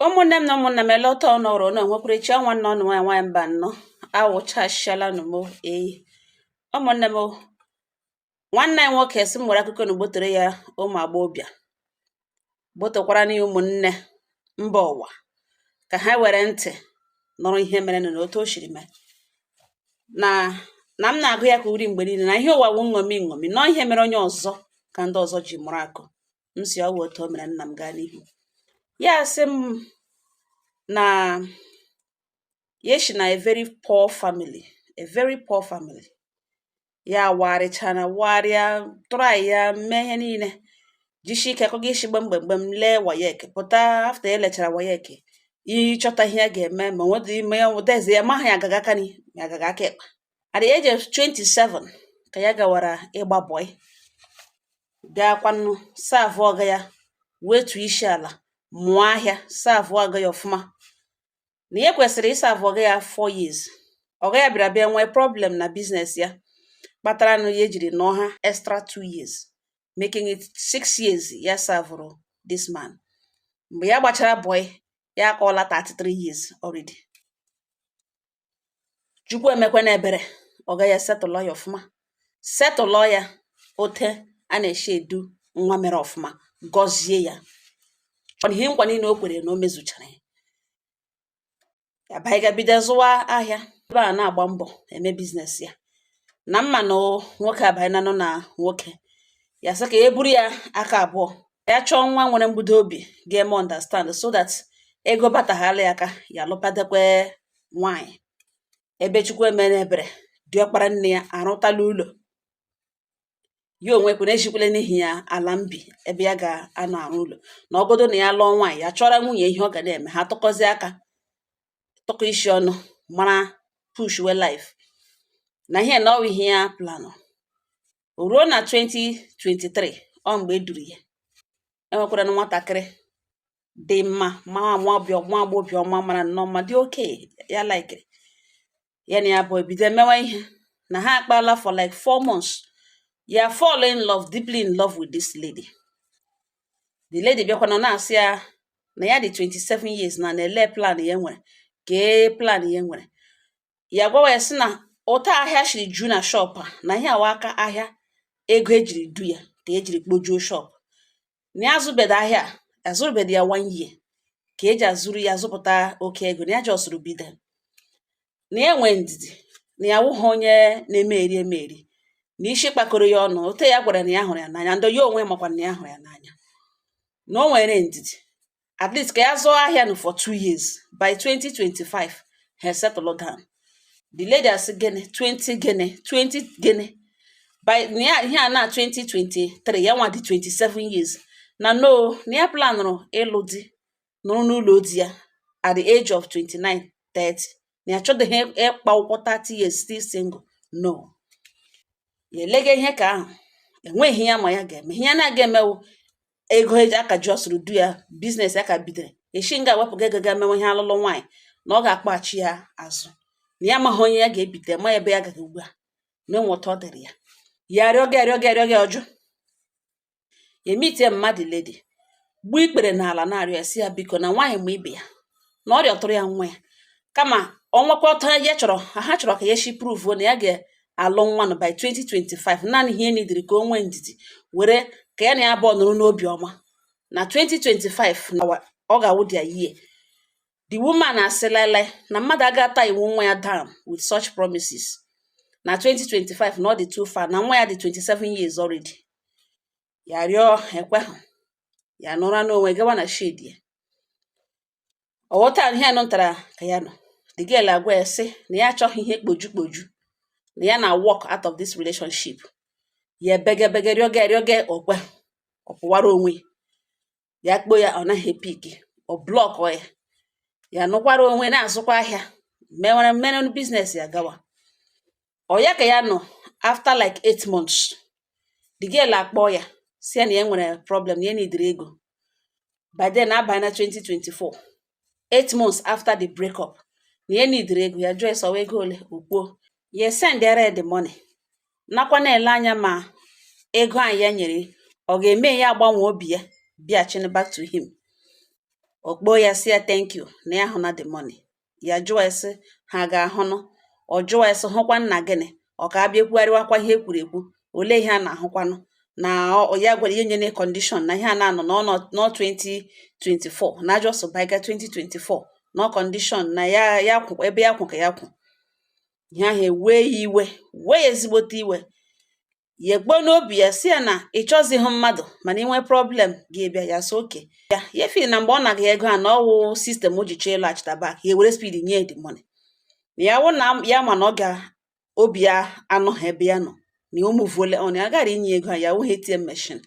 Ụmụnne m na ụmụnna m elọta ọnọrọ na nwekwarechi nwanne ọnụ nwaanyị mba nnọọ awụchashiala nụmo eyi ụmụnne m nwanne anyị nwoke si m nwere akụkọ na gbotere ya ụmụ agbọbịa gbotokwara na ụmụnne mba ụwa ka ha were ntị nọrọ ihe mere na otu o shiri mee na m na-agụ ya ka uri mgbe niile na ihe ụwa wu nṅomi nṅomi nọ ihe mere onye ọzọ ka ndị ọzọ ji mụrụ akụ m si ọwụ otu o mere nna m gaa n'ihu ya sị m na yeshi na a very poor family ya warịchana warịa try ya mee ihe niile jishi ike akọga ishi mgbe m lee wayek pụta after elechara wayek ịchọta ihe ya ga-eme ma nwedị ime ya nwụdeze ya maha ya agaga aka ni ya agaga aka ekpa at the age of 27 ka ya gawara ịgba boy bịakwanụ savụ ọga ya wetu isi ala mụọ ahịa savụ ọga ya ọfụma na ihe kwesịrị ịsavụ ọga ya 4 years ọga ya bịara bịa nwee problem na business ya kpatara na ya ejiri nọọ ha extra 2 years making it 6 years ya savụrụ this man mgbe ya gbachara boy ya akọọla 33 years already Chukwu emekwe na ebere ọga ya setụlọ ya ọfụma setụlọ ya ote a na-eshi edu nwa mere ọfụma gọzie ya ọ ihe nkwa niile o kwere na o mezuchara ya baiga bido zụwa ahịa ebe a na-agba mbọ eme biznes ya na mma na nwoke abaina nọ na nwoke ya sị ka e buru ya aka abụọ ya chọọ nwa nwere mgbudo obi ga-eme understand so that ego bataghala ya aka ya lụpadekwe nwanyị ebe Chukwu emere ebere diọkpara nne ya arụtala ụlọ ya onwe kwere ejikwele n'ihi ya ala mbi ebe ya ga-anọ arụ ụlọ na ọgodo na ya lụọ nwaanyị ya chọrọ nwunye ihe ọ ga na-eme ha tụkọzi aka tụkọ isi ọnụ mara push we life na ihe na ọwụ ihe ya planụ o ruo na 2023 ọ mgbe eduru ya enwekwara na nwatakịrị dị mma ma agbọbịa ọma mara nnọọ mma dị oke ya laikiri ya na ya bụ ebido mewe ihe na ha akpala for like 4 months ya fall in love, deeply in love with this lady. The lady bịakwa nọ na-asị ya na ya dị 27 years na na-ele plan ya nwere kee plan ya nwere ya gwawa ya sị na ụta ahịa shiri ju na shop a na ihe awa aka ahịa ego ejiri du ya ka ejiri kpojuo shop na ya azụbeda ahịa azụrụbeda ya 1 year ka eji azụrụ ya zụpụta oke ego na ya ji ọsụrụ bido na ya nwee ndidi na ya wụghị onye na-eme eri na isi kpakọrọ ya ọnụ ote ya gwara na ya hụrụ ya n'anya ndị ya onwe makwa na ya hụrụ ya n'anya na o nwere ndidi at least ka ya zụọ ahịa nụ for 2 years by 2025 ha settle down the lady asị gịnị 20 gịnị by ihe a na 2023 ya nwa dị 27 years na no na ya planụrụ ịlụ di nụrụ n'ụlọ di ya at the age of 29 30 na ya chọdịghị ịkpa ụkwụ 30 years still single no ya elege ihe ka ahụ enweghị ya ma ya ga-eme ihe ya na-aga emewu ego eji aka ji ọsụrụ du ya biznes ya ka bidoro eshi nga wepụga ego ga-emewe ihe alụlụ nwaanyị na ọ ga-akpachi ya azụ na ya amaghị onye ya ga-ebite ma ebe ya gaghị ugbu a na enweta ọ dịrị ya arịọga ọjụ ya emitie mmadụ ledi gbuo ikpere n'ala na-arịọ ya si ya biko na nwaanyị ma ibe ya na ọrịa tụrụ ya nwa ya kama ọnwakwa ọtọ ya chọrọ ha chọrọ ka ya shi pruvuo na ya ga-alụ nwanụ by 2025 naanị ihe nidiri ka o nwee ndidi were ka ya na ya abụọ nụrụ n'obi ọma na 2025 na ọ ga-awụ dia yie the woman asị lailai na mmadụ aga-ata iwu nwa ya down with such promises na 2025 na ọ dị too far na nwa ya dị 27 years already ya rịọ ekweghị ya nụra n'onwe gawa na shade ya ọghọta ihe anụ ntara ka ya nọ the girl agwa ya sị na ya achọghị ihe kpoju na ya na walk out of this relationship ya bege rịọge okwe ọpụwara onwe ya kpo ya ọ naghị epiki ọ blọk ya nụkwara onwe na-azụkwa ahịa mewere mmenụ biznes ya gawa ọ ya ka ya nọ after like 8 months the girl akpọ ya si ya na ya nwere problem na ya nidiri ego by then abanye na 2024 8 months after the breakup na ya nidiri ego ya jụọ ịsọwa ego ole okpuo ya send the money nakwa na-ele anya ma ego anyị ya nyere ọ ga-eme ya agbanwe obi ya bịachina back to him okpo ya si ya thank you na ya hụ na the money. Ya jụọ esi ha ga-ahụnụ. Ọ jụọ esi hụkwa nna gịnị ọ ka abịa ekwugharịwakwa ihe ekwuru ekwu ole ihe a na-ahụkwanụ na ya gwara ihe nye condition na ihe a na-anọ n'ọ 2024 na ajọ sụbaiga 2024 no condition na ya kwụ ebe ya kwụ ka ya kwụ. Ihe ahụ ewee ya iwe wee ya ezigbote iwe. Ya gbuo n'obi ya si ya na ị chọzighị mmadụ mana inwe problem ga-ebịa ya so oke ya feel na mgbe ọ na-aga ego a na ọwụ sistem o ji chọọ ịlaghachita back ya were speed nye the money. Ya wụ na ya ma na ọ ga-obi ya anọghị ebe ya nọ na o muvuole on ya gara inye ego a ya wụghị ATM machine.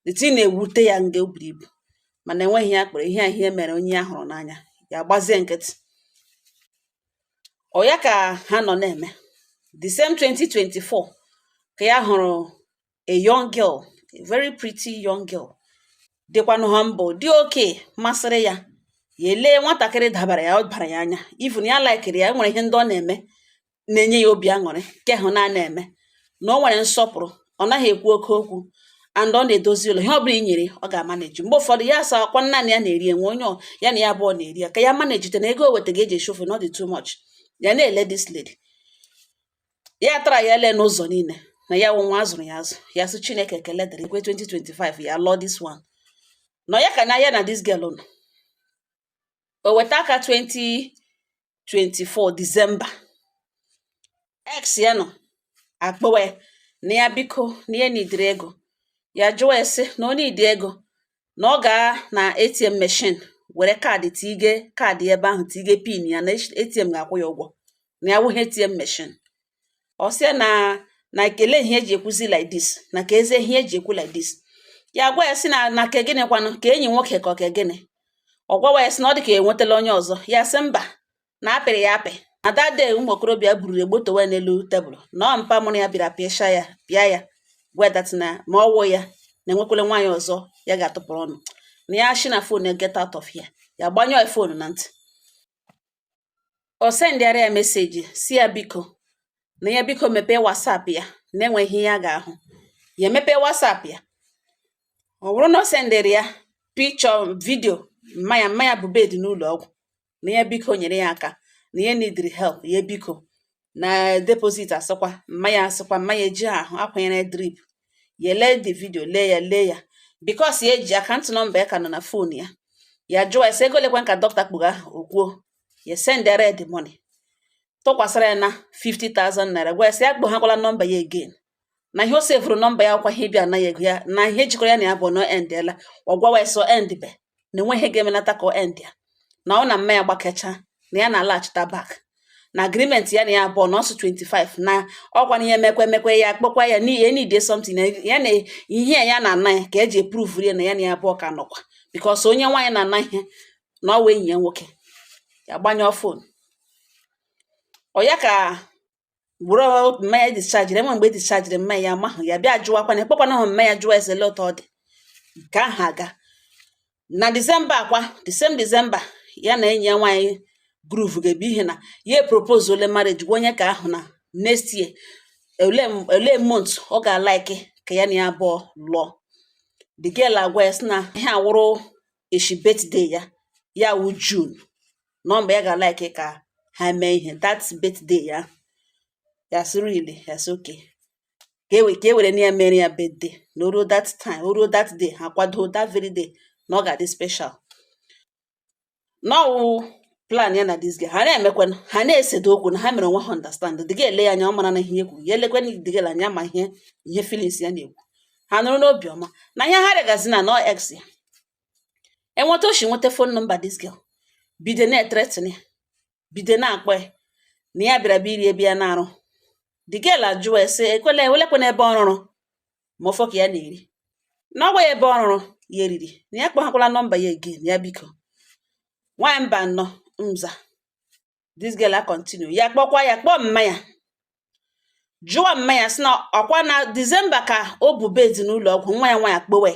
The thing na-ewute ya nga o buru ibu mana enweghị ya kpere ihe mere onye ya hụrụ n'anya ya gbazie nkịtị. Ọ ya ka ha nọ na-eme. The same 2024 ka ya hụrụ a young girl, a very pretty young girl, dịkwanụ humble, dị oke masịrị ya. Ya elee nwatakịrị dabara ya, ọ bara ya anya, even ya laikiri ya. Nwere ihe ndị ọ na-eme na-enye ya obi aṅụrị nke hụ na-eme na o nwere nsọpụrụ, ọ naghị ekwu oke okwu and ọ na-edozi ụlọ. Ihe ọ bụla i nyere ọ ga-amaneji. Mgbe ụfọdụ ya asa akwa nna ya na-eri enwe onye ya na ya abụọ na-eri ya ka ya manejite na ego o weta ga-eji eshofu not too much. Ya na-ele this lady, ya tara ya ele n'ụzọ niile na ya nwa azụrụ ya azụ. Ya sị Chineke ekele dịrị ekwe 2025 ya lụọ this one. Nọ ya ka na ya na this girl nọ. O weta aka 2024 December, ex ya nọ akpọwe na ya biko na ya nidiri ego. Ya jụọ esi na ọ nidi ego na ọ gaa na ATM machine were kaadị tige kaadị ebe ahụ tige pin ya na ATM ga-akwụ ya ụgwọ na ya wụghị ATM machine. Ọ sị na ekele ihe eji ekwuzi like this na ka eze ihe eji ekwu like this. Ya gwa ya sị na ke gịnị kwanụ ka enyi nwoke ka ọ ke gịnị. Ọ gwawa ya sị na ọ dị ka enwetala onye ọzọ. Ya sị mba na apịrị ya apị. Na that day ụmụ okorobịa bururu egbotowe n'elu tebụl na ọ mpa mụrụ ya bịara pịa ya gwa that na ma ọ wụ ya na enwekwala nwaanyị ọzọ ya ga-atụpụrụ ọnụ na ya shi na phone ya get out of here. Ya gbanyụọ phone na ntị. O sendịara ya meseji si ya biko na ya biko mepee WhatsApp ya na enweghị ihe ya ga-ahụ. Ya mepee WhatsApp ya. Ọ bụrụ na o sendịrị ya picture video mmanya bụ bed n'ụlọ ọgwụ na ya biko nyere ya aka na ya neediri help ya biko na deposit asịkwa mmanya eji ahụ akwanyere drip. Ya lee the video lee ya because ya eji akant nọmba ya ka nọ na phone ya. Ya jụọ ese ego lekwe ka dọkịta kpụga ahụ okwuo. Ya sendịara the money tụkwasịra ya na 50,000 naira. Gwa ese ya kpọghakwala nọmba ya again na ihe o sevuru nọmba ya ọkwa ihe bịa na ya ego ya na ihe jikọrọ ya na ya bụ no end ela. Ọ gwawa ese o end be na enweghị ga-emenata ka o end ya na ọ na mmanya gbakecha na ya na-alaghachita back na agreement ya na ya abụọ na ọsụ 25 na ọkwa na ihe mekwe ya kpọkwa ya n'ihe need something na ya na ihe ya na-ana ya ka eji prove ya na ya na ya abụọ ka nọkwa because onye nwaanyị na-ana ihe na ọ wee enyi ya nwoke. Ya gbanyụọ phone. Ọ ya ka bụrụ mmanya discharge enwe mgbe discharge mmanya ya mahụ ya bịa jụwakwa na ekpọkwana hụ mmanya jụọ ezele ụtọ ọ dị nke ahụ aga na December akwa the same December ya na enyi ya nwaanyị groove ga-ebi ihe na ya propose ole marriage gwa onye ka ahụ na next year ole month ọ ga-alike ka ya na ya abụọ lụọ. The girl agwa ya sị na ihe awụrụ echi birthday ya wụ June nọmba ya ga-alike ka ha mee ihe that birthday ya. Ya sị really ya sị okay ka e were na ya mere ya birthday na oruo that time oruo that day ha kwado that very day na ọ ga-adị special. N'ọwụ plan ya na this girl ha na-emekwana ha na-esedo okwu na ha mere onwe ha understand. The girl ele ya anya ọ mara na ihe ekwu ya elekwana the girl anya ma ihe feelings ya na-ekwu. Ha nụrụ n'obi ọma na ihe ha regazi na no ex ya. Enweta oshi nweta phone number this girl bido na-threaten ya bido na-akpọ ya na ya bịara bịa iri ebe ya na-arụ. The girl ajụọ ese welekwana ebe ọ rụrụ ma ọfọ ka ya na-eri na ọgwa ya ebe ọ rụrụ ya eriri na ya kpọghakwala nọmba ya again ya biko. Nwaanyị mba nnọọ mza this girl a continue ya kpọkwa ya kpọọ mmanya jụọ mmanya sị na ọkwa na December ka o bu bed n'ụlọ ọgwụ nwa ya nwaanyị akpọwe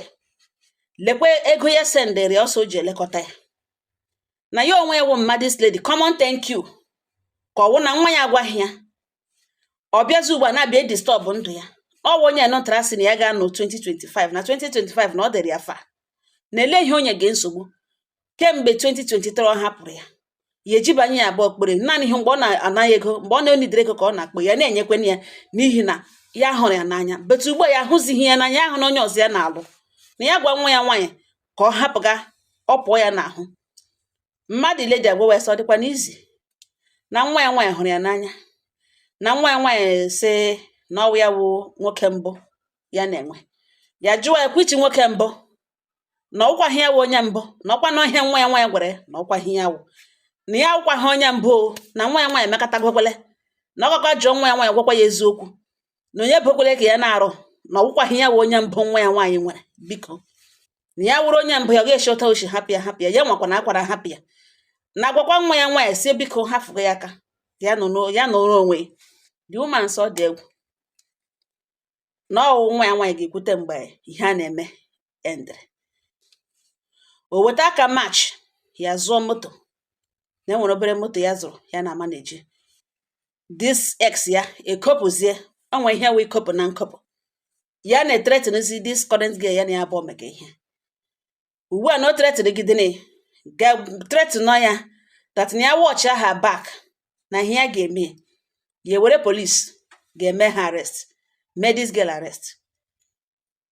lekwe ego ya sendịrị ọsọ o ji elekọta ya na ya onwe ewu mma this lady common thank you ka ọ wụ na nwa ya agwaghị ya. Ọ bịazi ugbu a na-abịa disturb ndụ ya. Ọ wụ onye nọtara sị na ya ga-anọ 2025 na 2025 na ọ dịrị ya fa na ele ihe onye ga nsogbu kemgbe 2023 ọ hapụrụ ya ejibanye ya abụọ kpere naanị ihe mgbe ọ na-anaghị ego mgbe ọ na-enidere ego ka ọ na-akpọ ya na-enyekwana ya n'ihi na ya hụrụ ya n'anya betu ugbo ya ahụzighị ya n'anya ahụ na onye ọzọ ya na-alụ na ya gwa nwa ya nwaanyị ka ọ hapụga ọ pụọ ya n'ahụ mmadụ ile ji agwa wee sọ dịkwa n'izi na nwa ya nwaanyị hụrụ ya n'anya na nwa ya nwaanyị sị na ọwụ ya wụ nwoke mbụ ya na-enwe ya jụọ ya kwichi nwoke mbụ na ọkwaghị ya wụ onye mbụ na ọkwa na ọhịa nwa ya nwaanyị gwara ya na ọkwaghị ya wụ na ya ọkwaghị onye mbụ na nwa ya nwaanyị emekata gwekwele na ọgakwa jụọ nwa ya nwaanyị gwakwa ya eziokwu na onye bụkwele ka ya na-arụ na ọkwaghị ya wụ onye mbụ nwa ya nwaanyị nwere biko na ya wụrụ onye mbụ ya ọ ga-eshi ụta ochi hapụ ya ya nwakwa na akwara hapụ ya na agwakwa nwa ya nwaanyị si biko hafụgo ya aka ya nọrọ onwe the woman sọ dị egwu na ọwụ nwa ya nwaanyị ga-ekwute mgbe ihe a na-eme endere o weta aka march ya zụọ moto na enwere obere moto ya zụrụ ya na ama na-eji this ex ya ekopụzie onwe ihe wee kopụ na nkopụ ya na-etretinzi this current girl ya na ya abụọ maka ihe ugbu a na o tretịrịgidene ga-tretịnọ ya that na ya watch her back na ihe ya ga-eme ya ewere polisi ga-eme ha arrest mee this girl arrest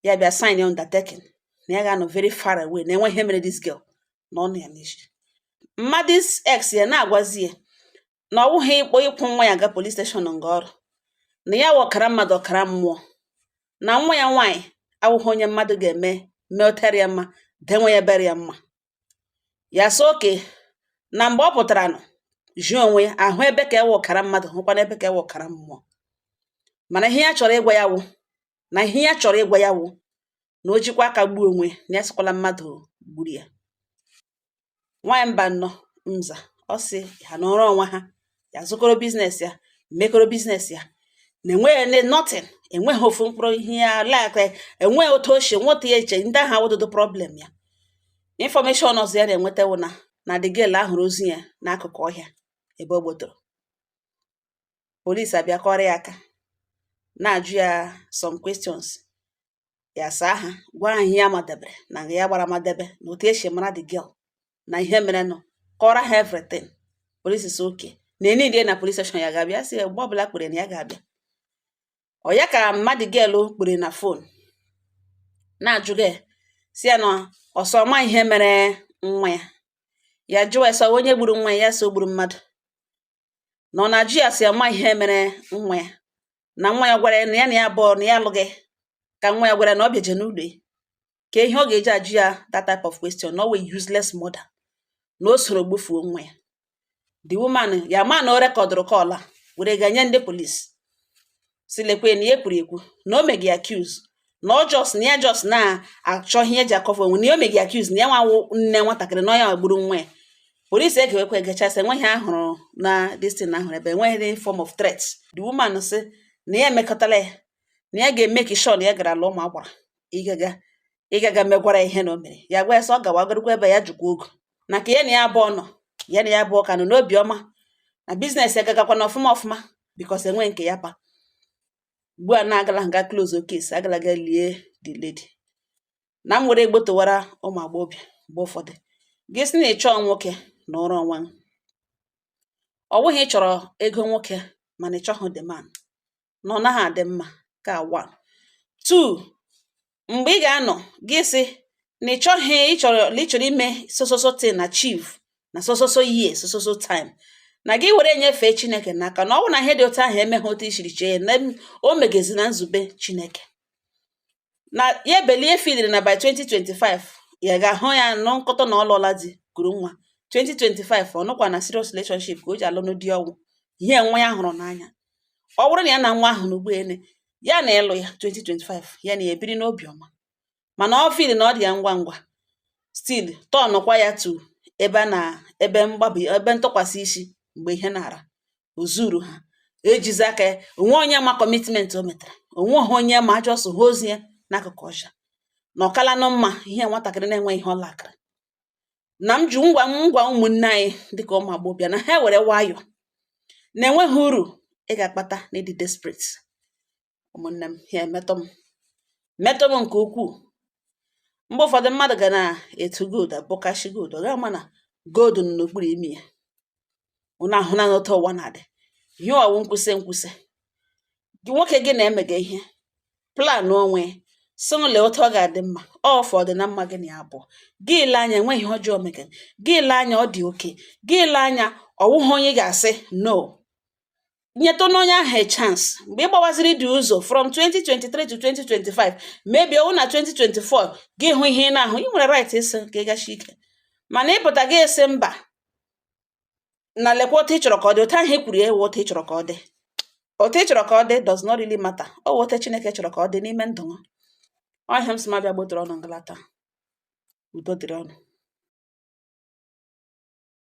ya bịa sign ya undertaking na ya ga-anọ very far away na enwe ihe mere this girl na ọ nọ ya n'isi mmadụ ex ya na-agwazi ya na ọ wụghị ịkwụ nwa ya ga police station nga ọrụ na ya wụ ọkara mmadụ ọkara mmụọ na nwa ya nwaanyị awụghị onye mmadụ ga-eme meotere ya mma denwe ya bere ya mma ya so oke na mgbe ọ pụtara nọ ji onwe ahụ ebe ka ewe ọkara mmadụ hụkwana ebe ka ewe ọkara mmụọ mana ihe ya chọrọ ịgwa ya wụ na o jikwa aka gbuo onwe na ya sịkwala mmadụ gburu ya nwaanyị mba nnọọ nza ọ sị ha nọrọ onwe ha ya zụkọrọ biznes ya mekọrọ biznes ya na enweghị nothing enweghị ofu mkpụrụ ihe ya like enweghị otu ochie nweta ya eche ndị ahụ awụdodo problem ya information ọzọ ya na-enweta wụ na the girl ahụrụ ozu ya n'akụkụ ọhịa ebe o gbotoro polisi abịa kọrọ ya aka na-ajụ ya some questions ya saa ha gwa ha ihe ya madebere na ya gbara madebe na otu esi mara the girl na ihe mere nọ kọrọ ha everything polisi si oke na enidie na police station ya ga-abịa si mgbe ọbụla kpere na ya ga-abịa ọ ya ka mmadụ gelu kpere na fon na-ajụ gị si ya na ọsọ ma ihe mere nwa ya jụọ eso onye gburu nwa ya so gburu mmadụ na ọ na-ajụ ya si ama ihe mere nwa ya na nwa ya gwara na ya na ya abụọ na ya alụghị ka nwa ya gwara na ọ bịaje n'ụlọ ka ihe ọ ga-eji ajụ ya that type of question na ọ wee useless mother na o soro gbufuo nwa ya the woman ya ma na o rekọdụrụ kọla were ganye ndị polisi si lekwe na ya ekwuru ekwu na o megi accuse na ọ just na-achọ ihe eji akọfọ onwe na o megi accuse na ya nwa nne nwatakịrị na ya gburu nwa ya polisi ekewekwa egechasị enweghị ahụrụ na destin ahụrụ ebe enweghị any form of threat the woman sị na ya emekọtala ya na ya ga-emeki sure na ya gara ala ụmụ agbara ịgaga megwara ihe na o mere ya gwa ya sọ ọ gawagarukwa ebe ya jụkwa ogo na ka ya na ya abụọ nọ ya na ya abụọ ka nọ n'obi ọma na biznes agagakwa na ọfụma because enwe nke ya pa ugbu a na-agala nga close case agalaga lie the lady na m were egbotowara ụmụ agbọghọbịa mgbe ụfọdụ gị sị na ịchọ nwoke na ọrụ ọnwa ọ bụghị ịchọrọ ego nwoke mana ịchọghị the man na ọ naghị adị mma ka 1 2 mgbe ị ga-anọ gị sị na ịchọrọ ime sososo thing achieve na sososo year sososo time na gị were nyefee Chineke n'aka na ọ bụ na ihe dị otu ahụ emeghị otu isiri chee na o megezi na nzube Chineke na ya belie fidiri na by 2025 ya ga-ahụ ya nọ nkọtọ na ọlụọla di kuru nwa 2025 ọ nọkwa na serious relationship ka o ji alụ n'ụdị ọnwụ ihe nwa ya hụrụ n'anya ọ bụrụ na ya na nwa ahụ n'ugbo ene ya na ịlụ ya 2025 ya na ebiri n'obi ọma mana ọ feel na ọ dị ya ngwa still tọnụkwa ya tu ebe ntụkwasị isi mgbe ihe na-ara ozuru ha ejizi aka ya onwe onye ma commitment o metara onwe onye ma ajọsọ ha ozi ya n'akụkụ ọcha na ọkala nọ mma ihe nwatakịrị na-enweghị ihe ọlakịrị na m ju ngwa ụmụnne anyị dịka ụmụ agbọghọbịa na ha were nwayọ na-enweghị uru ị ga-akpata na ịdị desperate ụmụnne m ya metọ m nke ukwuu Mgbe ụfọdụ mmadụ ga na-etu gold abụkashi gold, ọ gaghị ama na gold nọ n'okpuru imi ya. Unu ahụ na otu ụwa na-adị. Ihe ọwụ nkwụsị gị nwoke gị na-emega ihe plan onwe sịnụle otu ọ ga-adị mma, ọ fọdụ na mma gị na ya abụọ. Gị ile anya enweghị ihe ọjọọ mega, gị ile anya ọ dị oke, gị ile anya ọwụghị onye ga-asị no. Nyetụ n'onye ahụ a chance. Mgbe ị gbawaziri dị ụzọ from 2023 to 2025, maybe ọwụ na 2024 gị hụ ihe ị na-ahụ, ị nwere right ịsị ka ị gachi ike. Mana ịpụta gị esi mba na lekwa otu ị chọrọ ka ọ dị, otu ahụ e kwuru ya ewe otu ị chọrọ ka ọ dị. Otu ị chọrọ ka ọ dị does not really matter. Ọ wụ otu Chineke chọrọ ka ọ dị n'ime ndụ m. Ọ ihe m sị m abịa gbotere ọnụ ngalata. Udo dịrị ọnụ.